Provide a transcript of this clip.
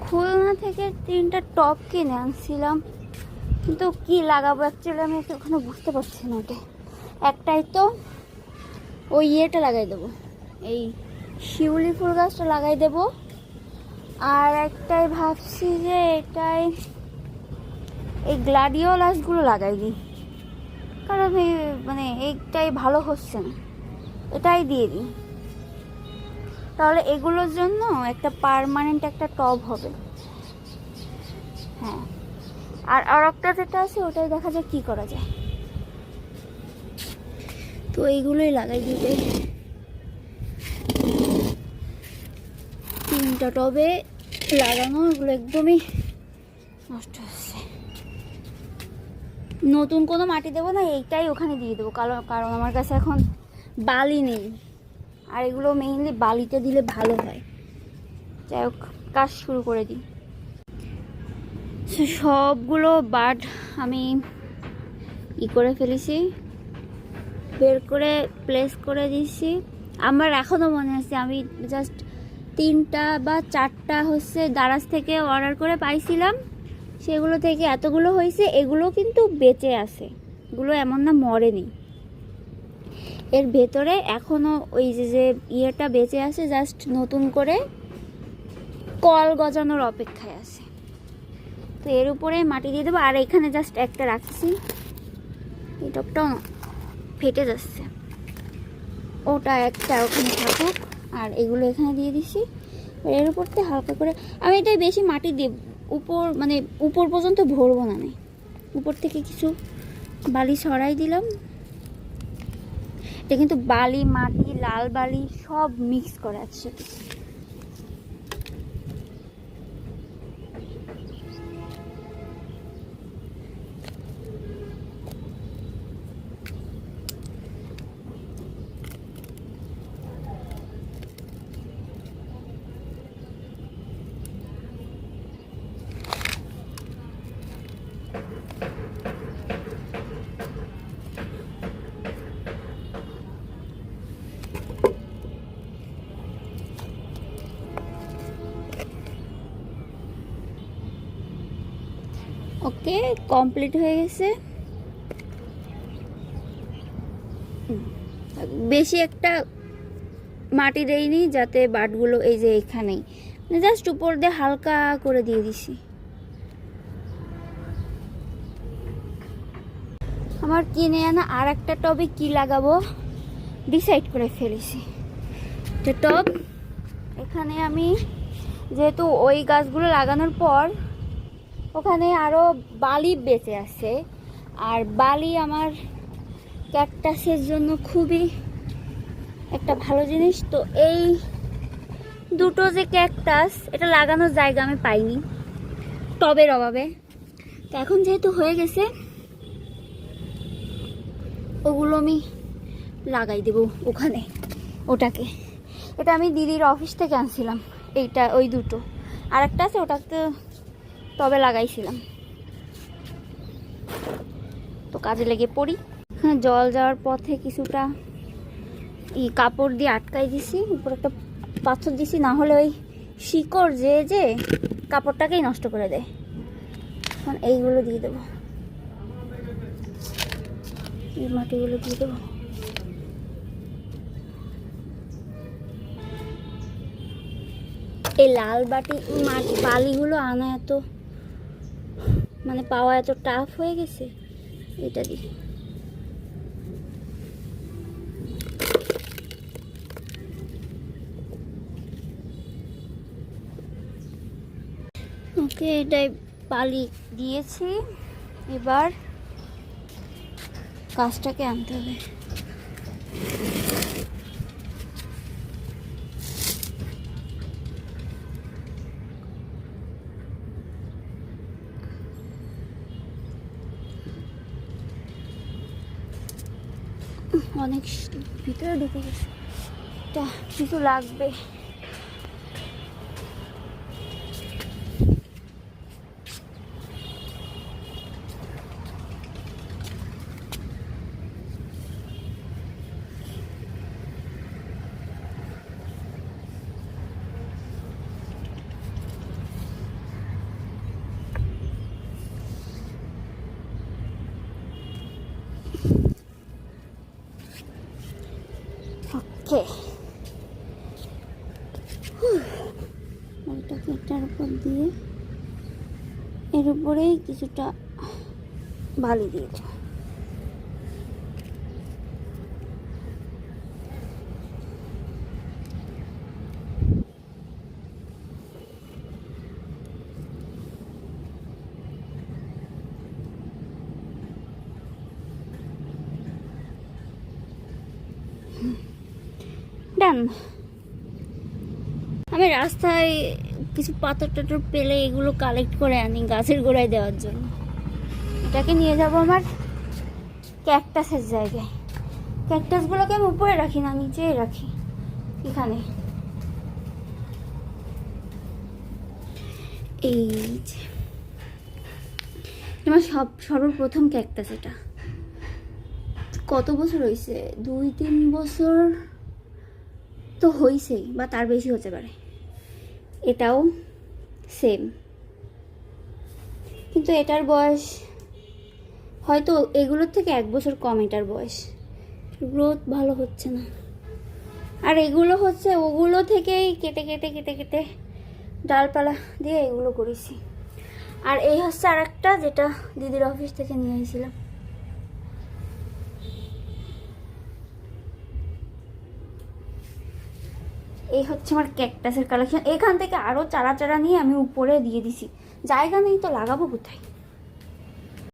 খুলনা থেকে 3টা টপ কিনে আনছিলাম, কিন্তু কি লাগাবো অ্যাকচুয়ালি আমি ওখানে বুঝতে পারছি না। ওটা একটাই তো ওই ইয়েটা লাগাই দেবো, এই শিউলি ফুল গাছটা লাগাই দেবো। আর একটাই ভাবছি যে এটাই এই গ্লাডিওলাসগুলো লাগাই দিই, কারণ এই মানে এইটাই ভালো হচ্ছে না, এটাই দিয়ে দিই। তাহলে এগুলোর জন্য একটা পার্মানেন্ট একটা টব হবে। হ্যাঁ, আর একটা যেটা আছে ওটাই দেখা যায় কি করা যায়। তো এইগুলোই লাগাই দিবে। 3টা টবে লাগানো, এগুলো একদমই নষ্ট হচ্ছে। নতুন কোনো মাটি দেবো না, এইটাই ওখানে দিয়ে দেবো, কারণ আমার কাছে এখন বালি নেই। আর এগুলো মেইনলি বালিতে দিলে ভালো হয়। যাই হোক, কাজ শুরু করে দিই। সবগুলো বাড আমি করে ফেলেছি, বের করে প্লেস করে দিয়েছি। আমার এখনও মনে আছে আমি জাস্ট 3টা বা 4টা হচ্ছে দারাজ থেকে অর্ডার করে পাইছিলাম, সেগুলো থেকে এতগুলো হয়েছে। এগুলো কিন্তু বেঁচে আছে, এগুলো এমন না মরেনি। এর ভেতরে এখনও ওই যে ইয়েটা বেঁচে আছে, জাস্ট নতুন করে কল গজানোর অপেক্ষায় আছে। তো এর উপরে মাটি দিয়ে দেবো। আর এখানে জাস্ট একটা রাখছি, এই টপটাও না ফেটে যাচ্ছে, ওটা একটা ওখানে থাকুক। আর এগুলো এখানে দিয়ে দিছি। এর উপরতে হালকা করে আমি এটাই বেশি মাটি দেব, মানে উপর পর্যন্ত ভরবো না, উপর থেকে কিছু বালি সরাই দিলাম। এটা কিন্তু বালি, মাটি, লাল বালি সব মিক্স করা আছে। ওকে, কমপ্লিট হয়ে গেছে। বেশি একটা মাটি দেইনি যাতে বাটগুলো এই যে এখানেই, জাস্ট উপর দিয়ে হালকা করে দিয়ে দিছি। আমার কিনে আনা আর একটা টবে কি লাগাবো ডিসাইড করে ফেলেছি। তো টব এখানে আমি যেহেতু ওই গাছগুলো লাগানোর পর ওখানে আরও বালি বেঁচে আছে, আর বালি আমার ক্যাকটাসের জন্য খুবই একটা ভালো জিনিস। তো এই দুটো যে ক্যাকটাস, এটা লাগানোর জায়গা আমি পাইনি টবের অভাবে। তো এখন যেহেতু হয়ে গেছে, ওগুলো আমি লাগাই দেব ওখানে, ওটাকে। এটা আমি দিদির অফিস থেকে আনছিলাম, এইটা ওই দুটো। আর একটা আছে, ওটা তো টবে লাগাইছিলাম। তো কাজে লেগে পড়ি। হ্যাঁ, জল যাওয়ার পথে কিছুটা কাপড় দিয়ে আটকাই দিছি, উপর একটা পাথর দিছি, না হলে ওই শিকড় যে কাপড়টাকেই নষ্ট করে দেয়। এখন এইগুলো দিয়ে দেবো, এই মাটিগুলো দিয়ে দেবো। এই লাল বালিগুলো আনা এত মানে পাওয়া এত টাফ হয়ে গেছে, এটা দিই। ওকে, এটাই বালি দিয়েছি। এবার কাজটাকে আনতে হবে। অনেক ভিতরে ঢুকে গেছে, এটা কিছু লাগবে। ওকে, এটাকে এটার উপর দিয়ে এর উপরেই কিছুটা বালি দিয়ে দেবো। ডান। আমি রাস্তায় কিছু পাথর টাথর পেলে এগুলো কালেক্ট করে আনি গাছের গোড়ায় দেওয়ার জন্য। এটাকে নিয়ে যাব আমার ক্যাকটাসের জায়গায়। ক্যাকটাসগুলোকে আমি উপরে রাখি না, নিচেই রাখি, এখানে। এই যে আমার সর্বপ্রথম ক্যাকটাস। এটা কত বছর হয়েছে, 2-3 বছর তো হয়েছেই, বা তার বেশি হতে পারে। এটাও সেম, কিন্তু এটার বয়স হয়তো এগুলোর থেকে 1 বছর কম। এটার বয়স, গ্রোথ ভালো হচ্ছে না। আর এগুলো হচ্ছে ওগুলো থেকেই কেটে কেটে কেটে কেটে ডালপালা দিয়ে এগুলো করেছি। আর এই হচ্ছে আর একটা, যেটা দিদির অফিস থেকে নিয়ে এসেছিলাম। এই হচ্ছে আমার ক্যাকটাসের কালেকশন। এখান থেকে আরও চারা চারা নিয়ে আমি উপরে দিয়ে দিছি, জায়গা নেই তো লাগাবো কোথায়।